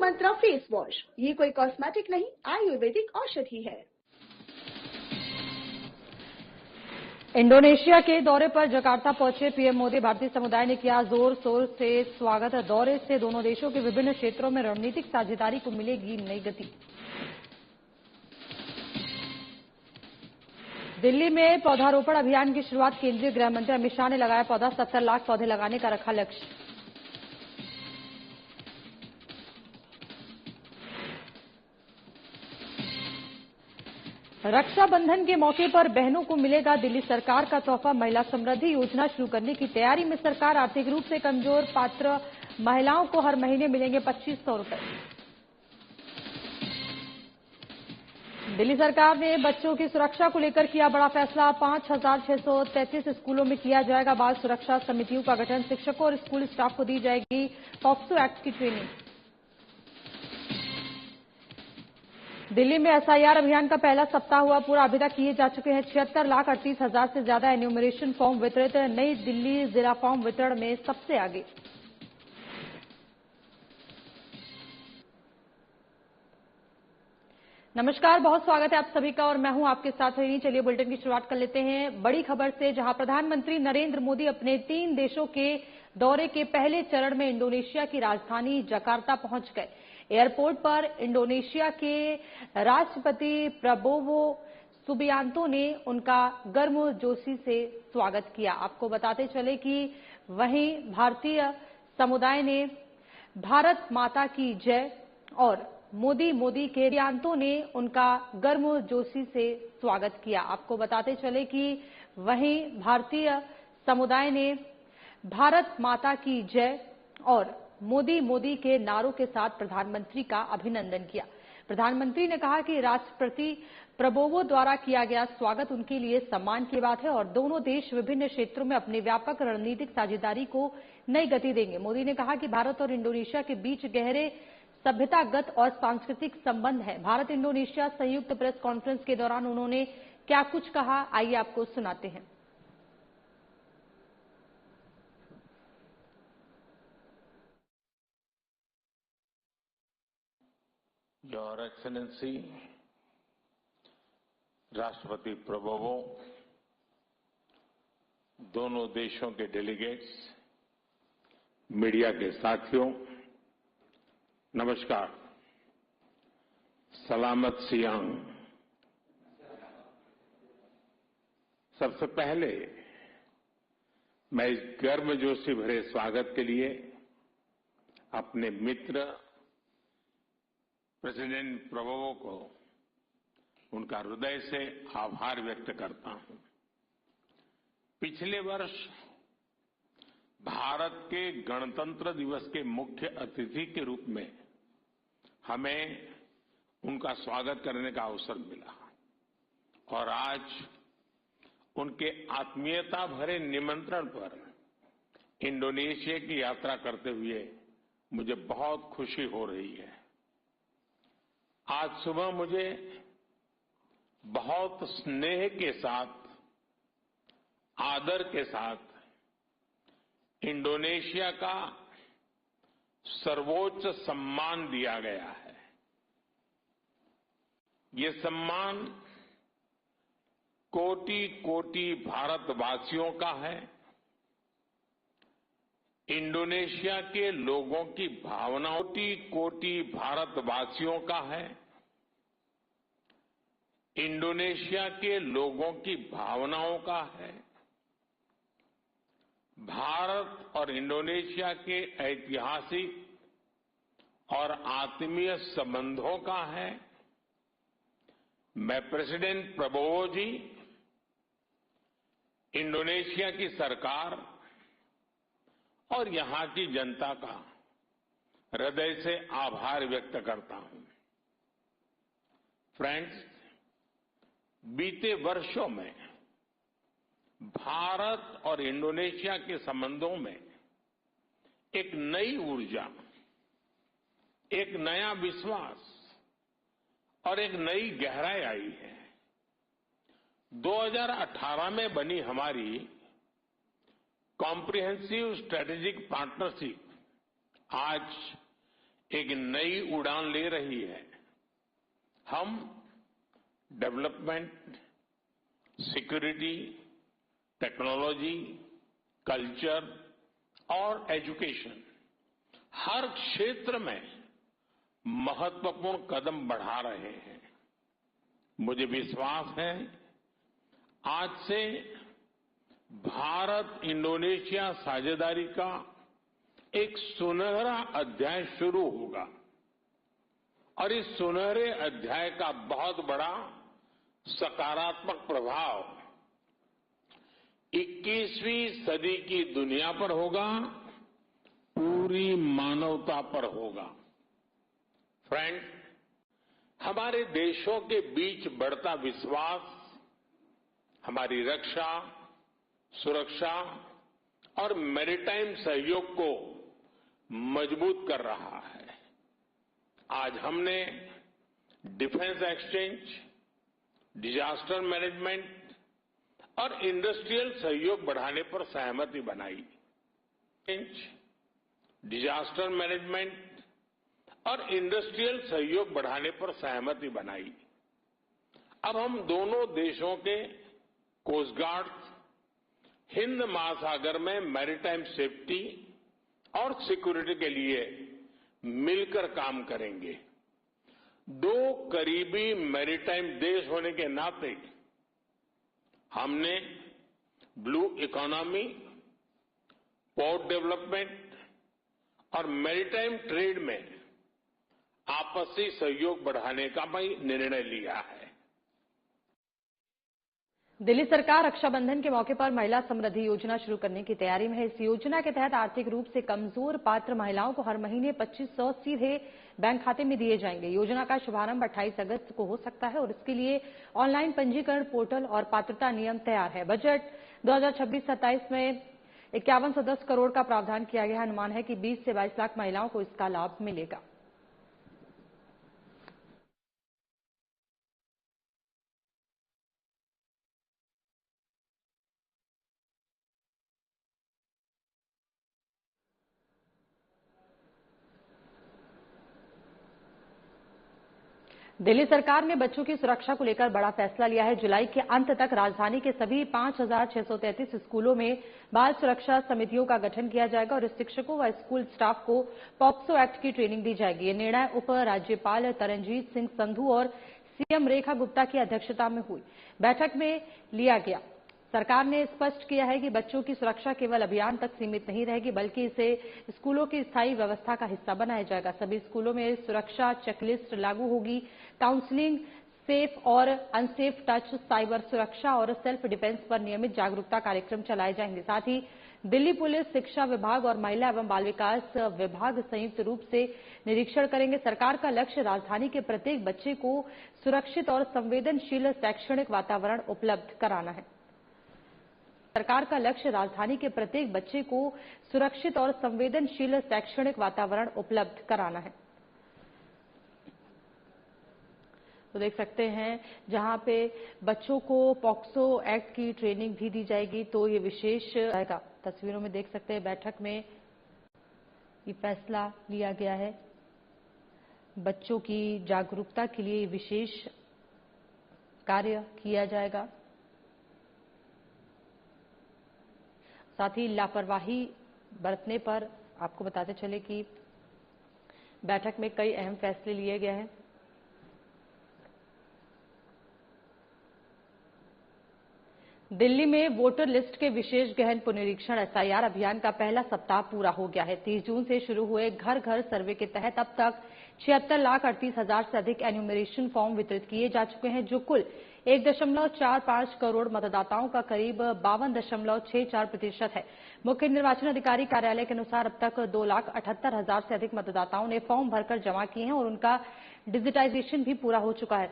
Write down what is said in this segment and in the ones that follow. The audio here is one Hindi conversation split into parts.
रूप मंत्रा फेस वॉश, ये कोई कॉस्मेटिक नहीं, आयुर्वेदिक औषधि है। इंडोनेशिया के दौरे पर जकार्ता पहुंचे पीएम मोदी। भारतीय समुदाय ने किया जोर शोर से स्वागत। दौरे से दोनों देशों के विभिन्न क्षेत्रों में रणनीतिक साझेदारी को मिलेगी नई गति। दिल्ली में पौधारोपण अभियान की शुरुआत। केंद्रीय गृह मंत्री अमित शाह ने लगाया पौधा। 70 लाख पौधे लगाने का रखा लक्ष्य। रक्षाबंधन के मौके पर बहनों को मिलेगा दिल्ली सरकार का तोहफा। महिला समृद्धि योजना शुरू करने की तैयारी में सरकार। आर्थिक रूप से कमजोर पात्र महिलाओं को हर महीने मिलेंगे 2500 रुपए। दिल्ली सरकार ने बच्चों की सुरक्षा को लेकर किया बड़ा फैसला। 5633 स्कूलों में किया जाएगा बाल सुरक्षा समितियों का गठन। शिक्षकों और स्कूल स्टाफ को दी जाएगी पॉक्सो एक्ट की ट्रेनिंग। दिल्ली में एसआईआर अभियान का पहला सप्ताह हुआ पूरा। अभी तक किए जा चुके हैं 76,38,000 से ज्यादा एन्यूमरेशन फॉर्म वितरित। नई दिल्ली जिला फॉर्म वितरण में सबसे आगे। नमस्कार, बहुत स्वागत है आप सभी का और मैं हूं आपके साथ रही। चलिए बुलेटिन की शुरुआत कर लेते हैं बड़ी खबर से, जहां प्रधानमंत्री नरेंद्र मोदी अपने 3 देशों के दौरे के पहले चरण में इंडोनेशिया की राजधानी जकार्ता पहुंच गए। एयरपोर्ट पर इंडोनेशिया के राष्ट्रपति प्रबोवो सुबियांतो ने उनका गर्मजोशी से स्वागत किया। आपको बताते चले कि वहीं भारतीय समुदाय ने भारत माता की जय और मोदी के सुबियांतो ने उनका गर्मजोशी से स्वागत किया। आपको बताते चले कि वहीं भारतीय समुदाय ने भारत माता की जय और मोदी के नारों के साथ प्रधानमंत्री का अभिनंदन किया। प्रधानमंत्री ने कहा कि राष्ट्रपति प्रबोवो द्वारा किया गया स्वागत उनके लिए सम्मान की बात है और दोनों देश विभिन्न क्षेत्रों में अपनी व्यापक रणनीतिक साझेदारी को नई गति देंगे। मोदी ने कहा कि भारत और इंडोनेशिया के बीच गहरे सभ्यतागत और सांस्कृतिक संबंध है। भारत इंडोनेशिया संयुक्त प्रेस कॉन्फ्रेंस के दौरान उन्होंने क्या कुछ कहा, आइए आपको सुनाते हैं। योर एक्सेलेंसी राष्ट्रपति प्रबोवो, दोनों देशों के डेलीगेट्स, मीडिया के साथियों, नमस्कार। सलामत सियांग। सबसे पहले मैं इस गर्मजोशी भरे स्वागत के लिए अपने मित्र प्रेसिडेंट प्रबोवो को उनका हृदय से आभार व्यक्त करता हूं। पिछले वर्ष भारत के गणतंत्र दिवस के मुख्य अतिथि के रूप में हमें उनका स्वागत करने का अवसर मिला और आज उनके आत्मीयता भरे निमंत्रण पर इंडोनेशिया की यात्रा करते हुए मुझे बहुत खुशी हो रही है। आज सुबह मुझे बहुत स्नेह के साथ, आदर के साथ इंडोनेशिया का सर्वोच्च सम्मान दिया गया है। ये सम्मान कोटि कोटि भारतवासियों का है। इंडोनेशिया के लोगों की भावनाओं कोटि कोटि भारतवासियों का है। इंडोनेशिया के लोगों की भावनाओं का है। भारत और इंडोनेशिया के ऐतिहासिक और आत्मीय संबंधों का है। मैं प्रेसिडेंट प्रबोवो जी, इंडोनेशिया की सरकार और यहां की जनता का हृदय से आभार व्यक्त करता हूं। फ्रेंड्स, बीते वर्षों में भारत और इंडोनेशिया के संबंधों में एक नई ऊर्जा, एक नया विश्वास और एक नई गहराई आई है। 2018 में बनी हमारी कॉम्प्रिहेंसिव स्ट्रेटेजिक पार्टनरशिप आज एक नई उड़ान ले रही है। हम डेवलपमेंट, सिक्योरिटी, टेक्नोलॉजी, कल्चर और एजुकेशन हर क्षेत्र में महत्वपूर्ण कदम बढ़ा रहे हैं। मुझे विश्वास है आज से भारत इंडोनेशिया साझेदारी का एक सुनहरा अध्याय शुरू होगा और इस सुनहरे अध्याय का बहुत बड़ा सकारात्मक प्रभाव 21वीं सदी की दुनिया पर होगा, पूरी मानवता पर होगा। फ्रेंड, हमारे देशों के बीच बढ़ता विश्वास हमारी रक्षा, सुरक्षा और मैरीटाइम सहयोग को मजबूत कर रहा है। आज हमने डिफेंस एक्सचेंज, डिजास्टर मैनेजमेंट और इंडस्ट्रियल सहयोग बढ़ाने पर सहमति बनाई। डिजास्टर मैनेजमेंट और इंडस्ट्रियल सहयोग बढ़ाने पर सहमति बनाई। अब हम दोनों देशों के कोस्ट गार्ड हिंद महासागर में मैरीटाइम सेफ्टी और सिक्योरिटी के लिए मिलकर काम करेंगे। दो करीबी मैरीटाइम देश होने के नाते हमने ब्लू इकोनॉमी, पोर्ट डेवलपमेंट और मैरीटाइम ट्रेड में आपसी सहयोग बढ़ाने का भी निर्णय लिया है। दिल्ली सरकार रक्षाबंधन के मौके पर महिला समृद्धि योजना शुरू करने की तैयारी में है। इस योजना के तहत आर्थिक रूप से कमजोर पात्र महिलाओं को हर महीने 2500 सीधे बैंक खाते में दिए जाएंगे। योजना का शुभारंभ 28 अगस्त को हो सकता है और इसके लिए ऑनलाइन पंजीकरण पोर्टल और पात्रता नियम तैयार है। बजट 2026-27 में 5110 करोड़ का प्रावधान किया गया है। अनुमान है कि 20 से 22 लाख महिलाओं को इसका लाभ मिलेगा। दिल्ली सरकार ने बच्चों की सुरक्षा को लेकर बड़ा फैसला लिया है। जुलाई के अंत तक राजधानी के सभी 5633 स्कूलों में बाल सुरक्षा समितियों का गठन किया जाएगा और शिक्षकों व स्कूल स्टाफ को पॉक्सो एक्ट की ट्रेनिंग दी जाएगी। ये निर्णय उप राज्यपाल तरनजीत सिंह संधू और सीएम रेखा गुप्ता की अध्यक्षता में हुई बैठक में लिया गया। सरकार ने स्पष्ट किया है कि बच्चों की सुरक्षा केवल अभियान तक सीमित नहीं रहेगी, बल्कि इसे स्कूलों की स्थायी व्यवस्था का हिस्सा बनाया जाएगा। सभी स्कूलों में सुरक्षा चेकलिस्ट लागू होगी। काउंसलिंग, सेफ और अनसेफ टच, साइबर सुरक्षा और सेल्फ डिफेंस पर नियमित जागरूकता कार्यक्रम चलाए जाएंगे। साथ ही दिल्ली पुलिस, शिक्षा विभाग और महिला एवं बाल विकास विभाग संयुक्त रूप से निरीक्षण करेंगे। सरकार का लक्ष्य राजधानी के प्रत्येक बच्चे को सुरक्षित और संवेदनशील शैक्षणिक वातावरण उपलब्ध कराना है। सरकार का लक्ष्य राजधानी के प्रत्येक बच्चे को सुरक्षित और संवेदनशील शैक्षणिक वातावरण उपलब्ध कराना है। तो देख सकते हैं जहां पे बच्चों को पॉक्सो एक्ट की ट्रेनिंग भी दी जाएगी, तो ये विशेष रहेगा। तस्वीरों में देख सकते हैं बैठक में ये फैसला लिया गया है। बच्चों की जागरूकता के लिए विशेष कार्य किया जाएगा। साथ ही लापरवाही बरतने पर आपको बताते चले कि बैठक में कई अहम फैसले लिए गए हैं। दिल्ली में वोटर लिस्ट के विशेष गहन पुनरीक्षण एसआईआर अभियान का पहला सप्ताह पूरा हो गया है। 30 जून से शुरू हुए घर घर सर्वे के तहत अब तक 76,38,000 से अधिक एन्यूमरेशन फॉर्म वितरित किए जा चुके हैं, जो कुल 1.45 करोड़ मतदाताओं का करीब 52.64% है। मुख्य निर्वाचन अधिकारी कार्यालय के अनुसार अब तक 2,78,000 से अधिक मतदाताओं ने फॉर्म भरकर जमा किए हैं और उनका डिजिटाइजेशन भी पूरा हो चुका है।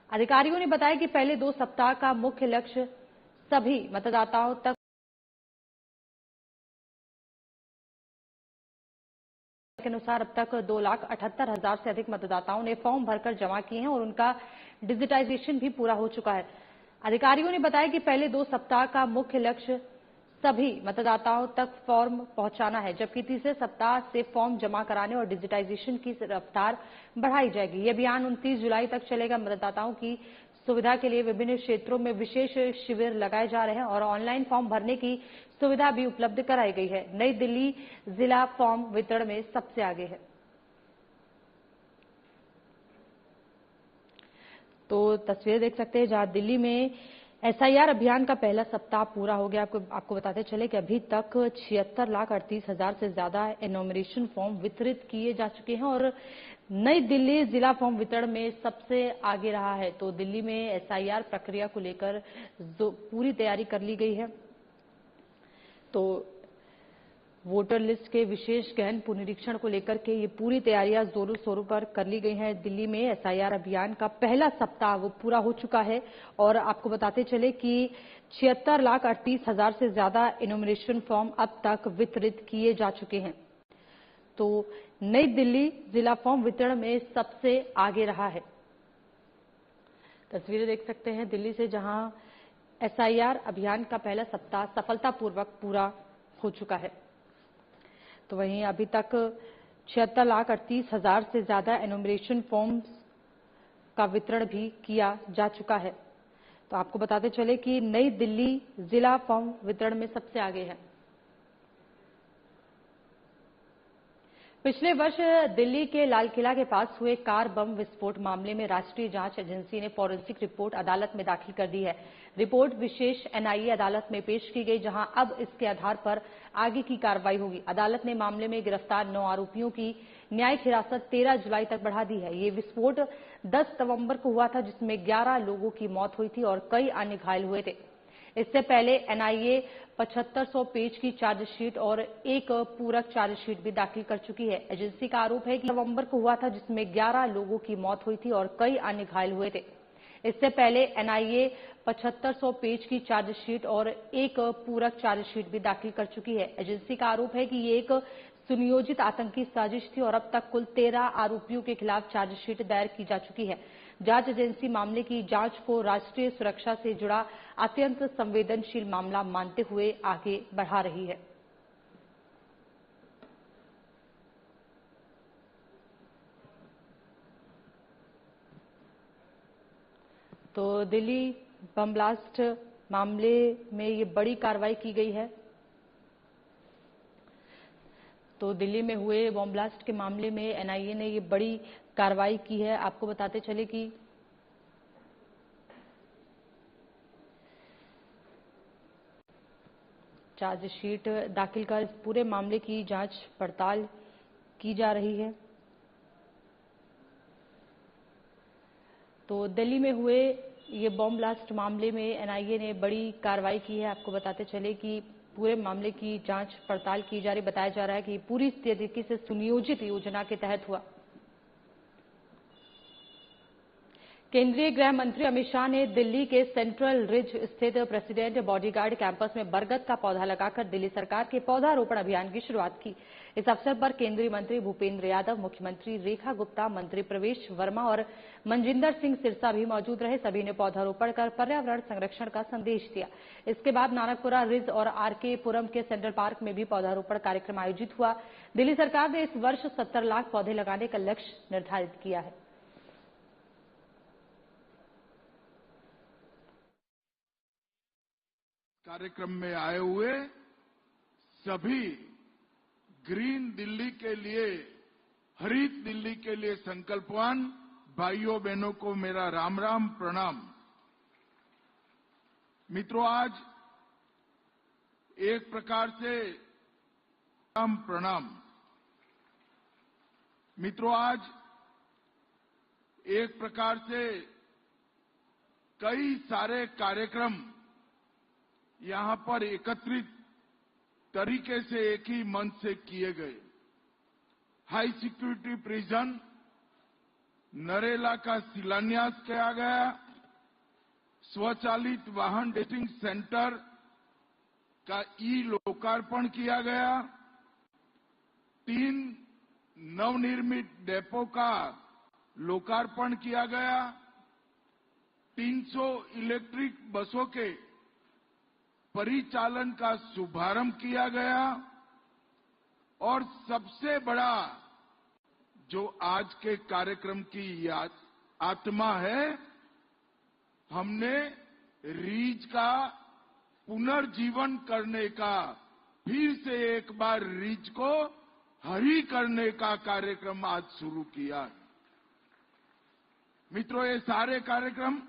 अधिकारियों ने बताया कि पहले 2 सप्ताह का मुख्य लक्ष्य सभी मतदाताओं तक के अनुसार अब तक 2,78,000 से अधिक मतदाताओं ने फॉर्म भरकर जमा किए हैं और उनका डिजिटाइजेशन भी पूरा हो चुका है। अधिकारियों ने बताया कि पहले 2 सप्ताह का मुख्य लक्ष्य सभी मतदाताओं तक फॉर्म पहुंचाना है, जबकि तीसरे सप्ताह से फॉर्म जमा कराने और डिजिटाइजेशन की रफ्तार बढ़ाई जाएगी। ये अभियान 29 जुलाई तक चलेगा। मतदाताओं की सुविधा के लिए विभिन्न क्षेत्रों में विशेष शिविर लगाए जा रहे हैं और ऑनलाइन फॉर्म भरने की सुविधा भी उपलब्ध कराई गई है। नई दिल्ली जिला फॉर्म वितरण में सबसे आगे है। तो तस्वीरें देख सकते हैं जहां दिल्ली में एसआईआर अभियान का पहला सप्ताह पूरा हो गया। आपको बताते चले कि अभी तक 76,38,000 से ज्यादा एनोमिनेशन फॉर्म वितरित किए जा चुके हैं और नई दिल्ली जिला फॉर्म वितरण में सबसे आगे रहा है। तो दिल्ली में एसआईआर प्रक्रिया को लेकर पूरी तैयारी कर ली गई है। तो वोटर लिस्ट के विशेष गहन पुनरीक्षण को लेकर के ये पूरी तैयारियां जोरों शोरों पर कर ली गई हैं। दिल्ली में एसआईआर अभियान का पहला सप्ताह वो पूरा हो चुका है और आपको बताते चले कि 76,38,000 से ज्यादा एनोमिनेशन फॉर्म अब तक वितरित किए जा चुके हैं। तो नई दिल्ली जिला फॉर्म वितरण में सबसे आगे रहा है। तस्वीरें देख सकते हैं दिल्ली से, जहां एसआईआर अभियान का पहला सप्ताह सफलतापूर्वक पूरा हो चुका है। तो वहीं अभी तक 76,38,000 से ज्यादा एनोमिनेशन फॉर्म्स का वितरण भी किया जा चुका है। तो आपको बताते चले कि नई दिल्ली जिला फॉर्म वितरण में सबसे आगे है। पिछले वर्ष दिल्ली के लाल किला के पास हुए कार बम विस्फोट मामले में राष्ट्रीय जांच एजेंसी ने फॉरेंसिक रिपोर्ट अदालत में दाखिल कर दी है। रिपोर्ट विशेष एनआईए अदालत में पेश की गई, जहां अब इसके आधार पर आगे की कार्रवाई होगी। अदालत ने मामले में गिरफ्तार 9 आरोपियों की न्यायिक हिरासत 13 जुलाई तक बढ़ा दी है। ये विस्फोट 10 नवंबर को हुआ था, जिसमें 11 लोगों की मौत हुई थी और कई अन्य घायल हुए थे। इससे पहले एनआईए 7500 पेज की चार्जशीट और एक पूरक चार्जशीट भी दाखिल कर चुकी है। एजेंसी का आरोप है कि नवंबर को हुआ था, जिसमें 11 लोगों की मौत हुई थी और कई अन्य घायल हुए थे। इससे पहले एनआईए 7500 पेज की चार्जशीट और एक पूरक चार्जशीट भी दाखिल कर चुकी है। एजेंसी का आरोप है कि ये एक सुनियोजित आतंकी साजिश थी और अब तक कुल 13 आरोपियों के खिलाफ चार्जशीट दायर की जा चुकी है। जांच एजेंसी मामले की जांच को राष्ट्रीय सुरक्षा से जुड़ा अत्यंत संवेदनशील मामला मानते हुए आगे बढ़ा रही है। तो दिल्ली बम ब्लास्ट मामले में ये बड़ी कार्रवाई की गई है। तो दिल्ली में हुए बम ब्लास्ट के मामले में एनआईए ने ये बड़ी कार्रवाई की है। आपको बताते चले कि चार्जशीट दाखिल कर इस पूरे मामले की जांच पड़ताल की जा रही है। तो दिल्ली में हुए ये बम ब्लास्ट मामले में एनआईए ने बड़ी कार्रवाई की है। आपको बताते चले कि पूरे मामले की जांच पड़ताल की जा रही। बताया जा रहा है कि पूरी तरीके से सुनियोजित योजना के तहत हुआ। केंद्रीय गृह मंत्री अमित शाह ने दिल्ली के सेंट्रल रिज स्थित प्रेसिडेंट बॉडीगार्ड कैंपस में बरगद का पौधा लगाकर दिल्ली सरकार के पौधारोपण अभियान की शुरुआत की। इस अवसर पर केंद्रीय मंत्री भूपेंद्र यादव, मुख्यमंत्री रेखा गुप्ता, मंत्री प्रवेश वर्मा और मनजिंदर सिंह सिरसा भी मौजूद रहे। सभी ने पौधारोपण कर पर्यावरण संरक्षण का संदेश दिया। इसके बाद नानकपुरा रिज और आरके पुरम के सेंट्रल पार्क में भी पौधारोपण कार्यक्रम आयोजित हुआ। दिल्ली सरकार ने इस वर्ष 70 लाख पौधे लगाने का लक्ष्य निर्धारित किया है। कार्यक्रम में आए हुए सभी ग्रीन दिल्ली के लिए, हरित दिल्ली के लिए संकल्पवान भाइयों बहनों को मेरा राम राम प्रणाम। मित्रों, आज एक प्रकार से राम प्रणाम। मित्रों, आज एक प्रकार से कई सारे कार्यक्रम यहां पर एकत्रित तरीके से एक ही मंच से किए गए। हाई सिक्योरिटी प्रिजन नरेला का शिलान्यास किया गया। स्वचालित वाहन टेस्टिंग सेंटर का लोकार्पण किया गया। 3 नवनिर्मित डेपो का लोकार्पण किया गया। 300 इलेक्ट्रिक बसों के परिचालन का शुभारंभ किया गया और सबसे बड़ा जो आज के कार्यक्रम की आत्मा है, हमने रीच का पुनर्जीवन करने का, फिर से एक बार रीच को हरी करने का कार्यक्रम आज शुरू किया। मित्रों, ये सारे कार्यक्रम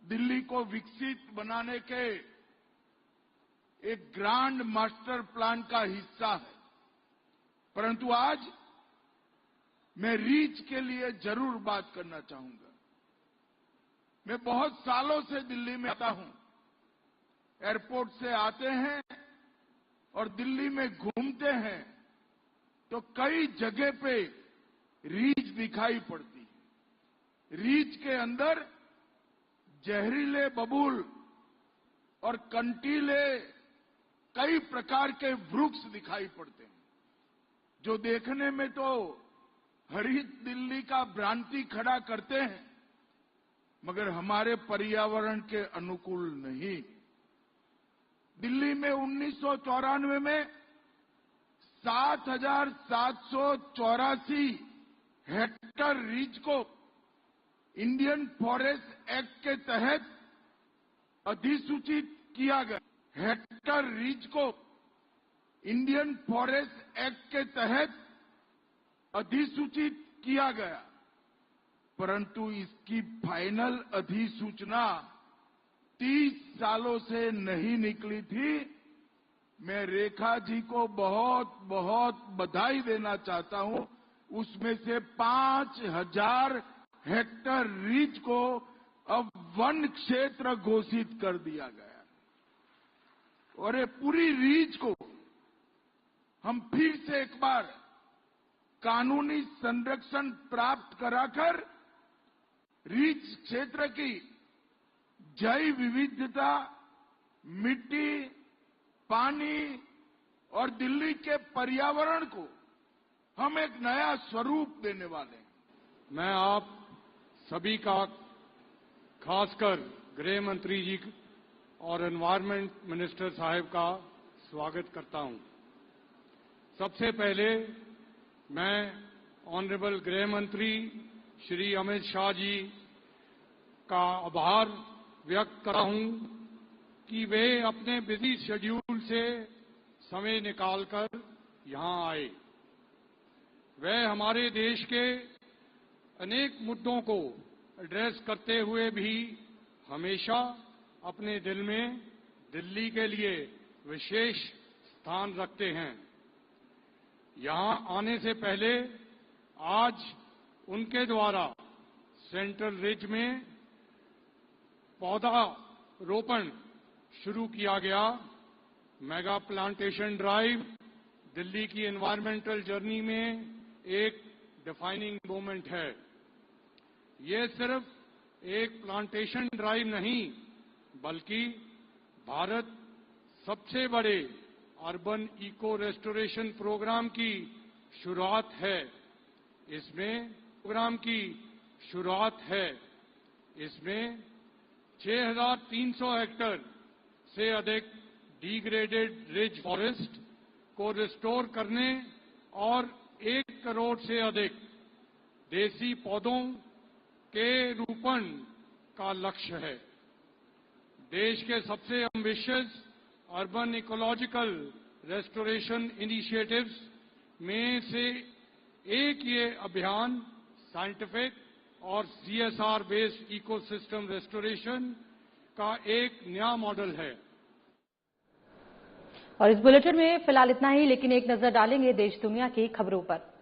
दिल्ली को विकसित बनाने के एक ग्रांड मास्टर प्लान का हिस्सा है, परंतु आज मैं रीच के लिए जरूर बात करना चाहूंगा। मैं बहुत सालों से दिल्ली में आता हूं, एयरपोर्ट से आते हैं और दिल्ली में घूमते हैं तो कई जगह पे रीच दिखाई पड़ती है। रीच के अंदर जहरीले बबूल और कंटीले कई प्रकार के वृक्ष दिखाई पड़ते हैं, जो देखने में तो हरित दिल्ली का भ्रांति खड़ा करते हैं, मगर हमारे पर्यावरण के अनुकूल नहीं। दिल्ली में 1994 में 7,784 हेक्टर रीच को इंडियन फॉरेस्ट एक्ट के तहत अधिसूचित किया गया। हेक्टर रीच को इंडियन फॉरेस्ट एक्ट के तहत अधिसूचित किया गया, परंतु इसकी फाइनल अधिसूचना 30 सालों से नहीं निकली थी। मैं रेखा जी को बहुत बहुत बधाई देना चाहता हूं। उसमें से 5,000 हेक्टर रीच को अब वन क्षेत्र घोषित कर दिया गया और ये पूरी रीच को हम फिर से एक बार कानूनी संरक्षण प्राप्त कराकर रीच क्षेत्र की जैव विविधता, मिट्टी, पानी और दिल्ली के पर्यावरण को हम एक नया स्वरूप देने वाले हैं। मैं आप सभी का, खासकर गृह मंत्री जी और एनवायरमेंट मिनिस्टर साहब का स्वागत करता हूं। सबसे पहले मैं ऑनरेबल गृह मंत्री श्री अमित शाह जी का आभार व्यक्त करता हूं कि वे अपने बिजी शेड्यूल से समय निकालकर यहां आए। वे हमारे देश के अनेक मुद्दों को एड्रेस करते हुए भी हमेशा अपने दिल में दिल्ली के लिए विशेष स्थान रखते हैं। यहां आने से पहले आज उनके द्वारा सेंट्रल रिज में पौधा रोपण शुरू किया गया। मेगा प्लांटेशन ड्राइव दिल्ली की एनवायरमेंटल जर्नी में एक डिफाइनिंग मोमेंट है। ये सिर्फ एक प्लांटेशन ड्राइव नहीं, बल्कि भारत सबसे बड़े अर्बन इको रेस्टोरेशन प्रोग्राम की शुरुआत है। इसमें 6,300 हेक्टर से अधिक डिग्रेडेड रिज फॉरेस्ट को रिस्टोर करने और 1 करोड़ से अधिक देसी पौधों के रोपण का लक्ष्य है। देश के सबसे ambitious urban ecological restoration initiatives में से एक ये अभियान साइंटिफिक और CSR बेस्ड इकोसिस्टम रेस्टोरेशन का एक नया मॉडल है। और इस बुलेटिन में फिलहाल इतना ही, लेकिन एक नजर डालेंगे देश दुनिया की खबरों पर।